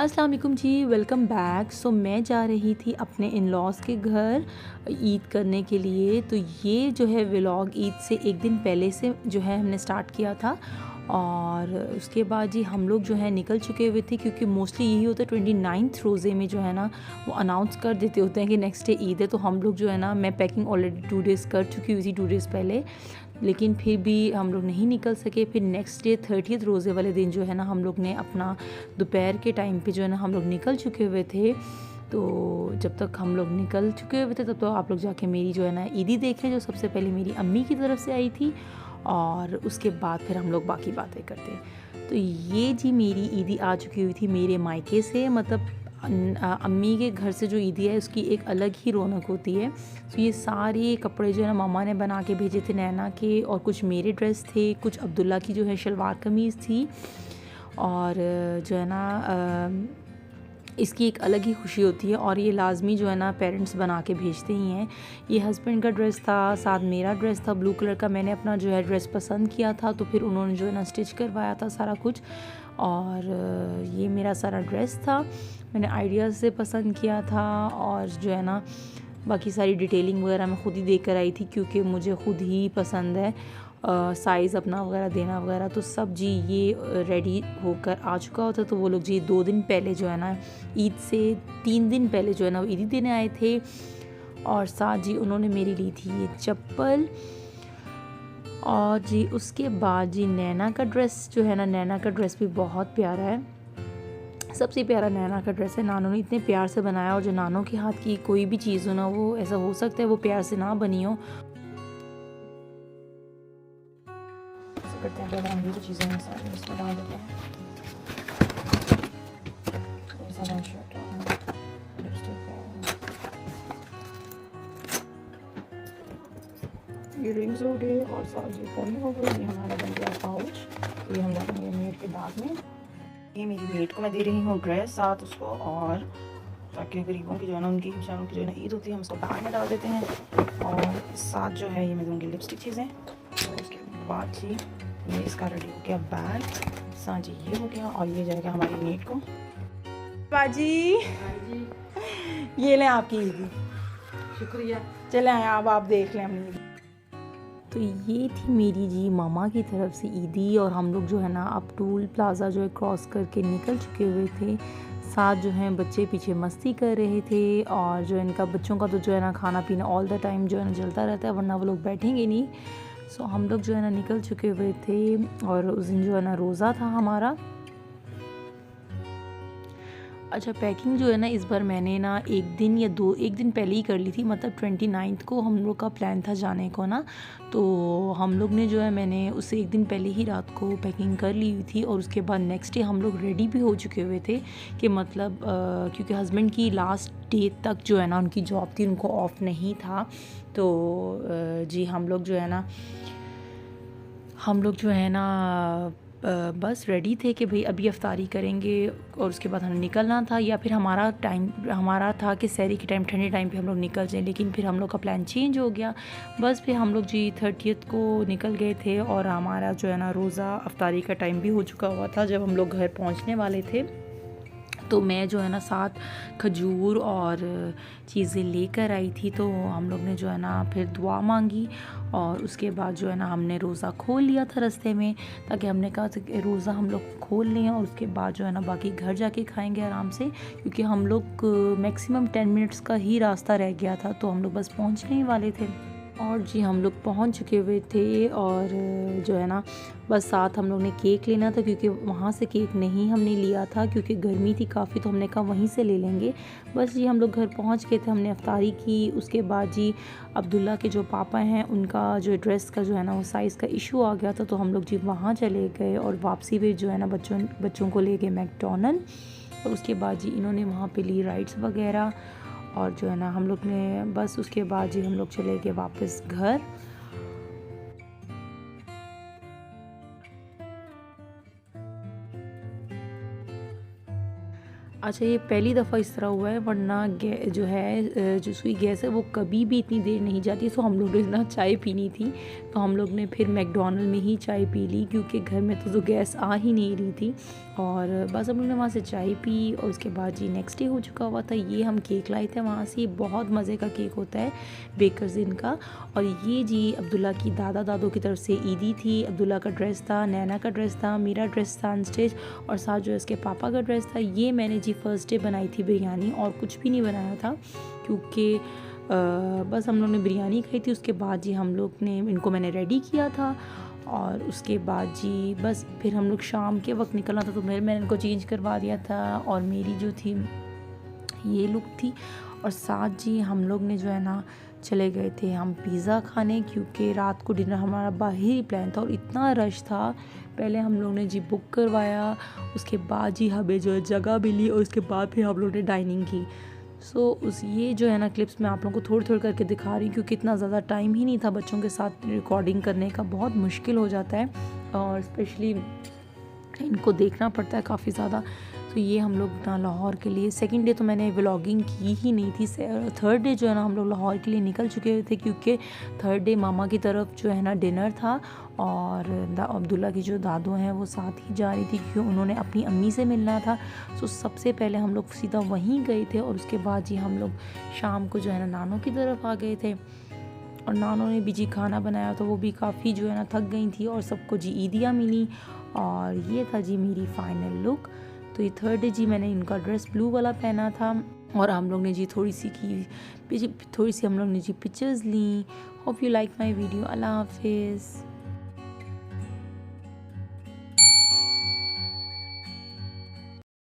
अस्सलाम वालेकुम जी, welcome back. मैं जा रही थी अपने इन लॉज़ के घर ईद करने के लिए। तो ये जो है व्लॉग ईद से एक दिन पहले से जो है हमने स्टार्ट किया था। और उसके बाद जी हम लोग जो है निकल चुके हुए थे, क्योंकि मोस्टली यही होता है 29 रोज़े में जो है ना वो अनाउंस कर देते होते हैं कि नेक्स्ट डे ईद है। तो हम लोग जो है ना, मैं पैकिंग ऑलरेडी 2 डेज़ कर चुकी हुई थी 2 डेज़ पहले, लेकिन फिर भी हम लोग नहीं निकल सके। फिर नेक्स्ट डे 30th रोज़े वाले दिन जो है ना हम लोग ने अपना दोपहर के टाइम पे जो है ना हम लोग निकल चुके हुए थे। तो जब तक हम लोग निकल चुके हुए थे तब तो आप लोग जाके मेरी जो है ना ईदी देखें, जो सबसे पहले मेरी अम्मी की तरफ से आई थी, और उसके बाद फिर हम लोग बाकी बातें करते हैं। तो ये जी मेरी ईदी आ चुकी हुई थी मेरे मायके से। मतलब अम्मी के घर से जो ईदी है उसकी एक अलग ही रौनक होती है। तो ये सारे कपड़े जो है ना मामा ने बना के भेजे थे नैना के, और कुछ मेरे ड्रेस थे, कुछ अब्दुल्ला की जो है शलवार कमीज़ थी। और जो है ना इसकी एक अलग ही खुशी होती है, और ये लाजमी जो है ना पेरेंट्स बना के भेजते ही हैं। ये हस्बैंड का ड्रेस था, साथ मेरा ड्रेस था ब्लू कलर का। मैंने अपना जो है ड्रेस पसंद किया था, तो फिर उन्होंने जो है ना स्टिच करवाया था सारा कुछ। और ये मेरा सारा ड्रेस था, मैंने आइडिया से पसंद किया था। और जो है ना बाकी सारी डिटेलिंग वगैरह मैं ख़ुद ही देकर आई थी, क्योंकि मुझे ख़ुद ही पसंद है साइज़ अपना वगैरह देना वगैरह। तो सब जी ये रेडी होकर आ चुका होता। तो वो लोग जी 2 दिन पहले जो है ना ईद से 3 दिन पहले जो है ना वो ईदी देने आए थे। और साथ जी उन्होंने मेरी ली थी ये चप्पल। और जी उसके बाद जी नैना का ड्रेस जो है ना, नैना का ड्रेस भी बहुत प्यारा है, सबसे प्यारा नैना का ड्रेस है। नानों ने इतने प्यार से बनाया, और जो नानों के हाथ की कोई भी चीज़ हो ना, वो ऐसा हो सकता है वो प्यार से ना बनी हो। करते हैं पहले हम ये चीज़ें इसमें डाल देते हैं। ये रिंग्स हो गए, और साथ ये फोन हो गए। ये हमारा बन गया पाउच। ये हम डालेंगे मेड के बैग में। ये मेरी मेड को मैं दे रही हूँ ड्रेस साथ उसको, और ताकि गरीबों की जो है ना उनकी बेचारों की जो है ना ईद होती है, हम उसको बैग में डाल देते हैं। और साथ जो है ये मैं दूँगी लिपस्टिक चीज़ें। और उसके बाद जी ये इसका रेडी हो गया बैग। साथ जी ये हो गया, और ये जाएगा हमारी मेड को। बाजी ये लें आपकी ईदी। शुक्रिया। चले आए अब आप देख लें अपनी ईदी। तो ये थी मेरी जी मामा की तरफ से ईदी। और हम लोग जो है ना अब टूल प्लाज़ा जो है क्रॉस करके निकल चुके हुए थे। साथ जो हैं बच्चे पीछे मस्ती कर रहे थे, और जो इनका बच्चों का तो जो है ना खाना पीना ऑल द टाइम जो है ना चलता रहता है, वरना वो लोग बैठेंगे नहीं। हम लोग जो है ना निकल चुके हुए थे, और उस दिन जो है ना रोज़ा था हमारा। अच्छा, पैकिंग जो है ना इस बार मैंने ना एक दिन पहले ही कर ली थी। मतलब 29 को हम लोग का प्लान था जाने को ना, तो हम लोग ने जो है मैंने उससे एक दिन पहले ही रात को पैकिंग कर ली हुई थी। और उसके बाद नेक्स्ट डे हम लोग रेडी भी हो चुके हुए थे कि मतलब क्योंकि हस्बैंड की लास्ट डे तक जो है ना उनकी जॉब थी, उनको ऑफ नहीं था। तो जी हम लोग जो है ना बस रेडी थे कि भाई अभी अफ्तारी करेंगे, और उसके बाद हमें निकलना था। या फिर हमारा था कि सहरी के टाइम ठंडे टाइम पे हम लोग निकल जाएं, लेकिन फिर हम लोग का प्लान चेंज हो गया। बस फिर हम लोग जी 30th को निकल गए थे, और हमारा जो है ना रोज़ा अफ्तारी का टाइम भी हो चुका हुआ था जब हम लोग घर पहुँचने वाले थे। तो मैं जो है ना साथ खजूर और चीज़ें लेकर आई थी। तो हम लोग ने जो है ना फिर दुआ मांगी, और उसके बाद जो है ना हमने रोज़ा खोल लिया था रास्ते में, ताकि हमने कहा था कि रोज़ा हम लोग खोल लें, और उसके बाद जो है ना बाकी घर जाके खाएंगे आराम से, क्योंकि हम लोग मैक्सिमम 10 मिनट्स का ही रास्ता रह गया था। तो हम लोग बस पहुँचने ही वाले थे। और जी हम लोग पहुंच चुके हुए थे, और जो है ना बस साथ हम लोग ने केक लेना था, क्योंकि वहाँ से केक नहीं हमने लिया था क्योंकि गर्मी थी काफ़ी, तो हमने कहा वहीं से ले लेंगे। बस जी हम लोग घर पहुँच गए थे, हमने अफ्तारी की। उसके बाद जी अब्दुल्ला के जो पापा हैं उनका जो ड्रेस का जो है ना वो साइज़ का इशू आ गया था, तो हम लोग जी वहाँ चले गए, और वापसी में जो है ना बच्चों को ले गए मैकडॉनल्ड। और उसके बाद जी इन्होंने वहाँ पे ली राइड्स वगैरह, और जो है ना हम लोग ने बस उसके बाद जी हम लोग चले गए वापस घर। अच्छा, ये पहली दफ़ा इस तरह हुआ है, वरना जो है जो सुई गैस है वो कभी भी इतनी देर नहीं जाती। सो हम लोग ने ना चाय पीनी थी, तो हम लोग ने फिर मैकडॉनल्ड में ही चाय पी ली, क्योंकि घर में तो गैस आ ही नहीं रही थी। और बस हम लोग ने वहाँ से चाय पी और उसके बाद जी नेक्स्ट डे हो चुका हुआ था। ये हम केक लाए थे वहाँ से, बहुत मज़े का केक होता है बेकर्स इन का। और ये जी अब्दुल्ला की दादों की तरफ से ईदी थी। अब्दुल्ला का ड्रेस था, नैना का ड्रेस था, मेरा ड्रेस था अनस्टिच, और साथ जो है इसके पापा का ड्रेस था। ये मैंने जी फर्स्ट डे बनाई थी बिरयानी, और कुछ भी नहीं बनाया था, क्योंकि बस हम लोग ने बिरयानी खाई थी। उसके बाद जी हम लोग ने इनको मैंने रेडी किया था, और उसके बाद जी बस फिर हम लोग शाम के वक्त निकलना था, तो मैंने इनको चेंज करवा दिया था, और मेरी जो थी ये लुक थी। और साथ जी हम लोग ने जो है ना चले गए थे हम पिज़्ज़ा खाने, क्योंकि रात को डिनर हमारा बाहर ही प्लान था और इतना रश था। पहले हम लोग ने जी बुक करवाया, उसके बाद जी हमें जो है जगह मिली, और उसके बाद फिर हम लोग ने डाइनिंग की। उस ये जो है ना क्लिप्स मैं आप लोगों को थोड़ी थोड़ी करके दिखा रही हूँ, क्योंकि इतना ज़्यादा टाइम ही नहीं था बच्चों के साथ रिकॉर्डिंग करने का, बहुत मुश्किल हो जाता है, और स्पेशली इनको देखना पड़ता है काफ़ी ज़्यादा। तो ये हम लोग ना लाहौर के लिए, सेकंड डे तो मैंने व्लॉगिंग की ही नहीं थी। थर्ड डे जो है ना हम लोग लाहौर के लिए निकल चुके थे, क्योंकि थर्ड डे मामा की तरफ जो है ना डिनर था, और अब्दुल्ला की जो दादू हैं वो साथ ही जा रही थी, क्योंकि उन्होंने अपनी अम्मी से मिलना था। सबसे पहले हम लोग सीधा वहीं गए थे, और उसके बाद जी हम लोग शाम को जो है ना नानों की तरफ आ गए थे। और नानों ने भी जी खाना बनाया, तो वो भी काफ़ी जो है ना थक गई थी, और सबको जी ईदियाँ मिली। और ये था जी मेरी फ़ाइनल लुक। तो ये थर्ड डे जी मैंने इनका ड्रेस ब्लू वाला पहना था, और हम लोग ने जी थोड़ी सी हम लोग ने जी पिक्चर्स ली। Hope you like my video. अल्लाह हाफिज़।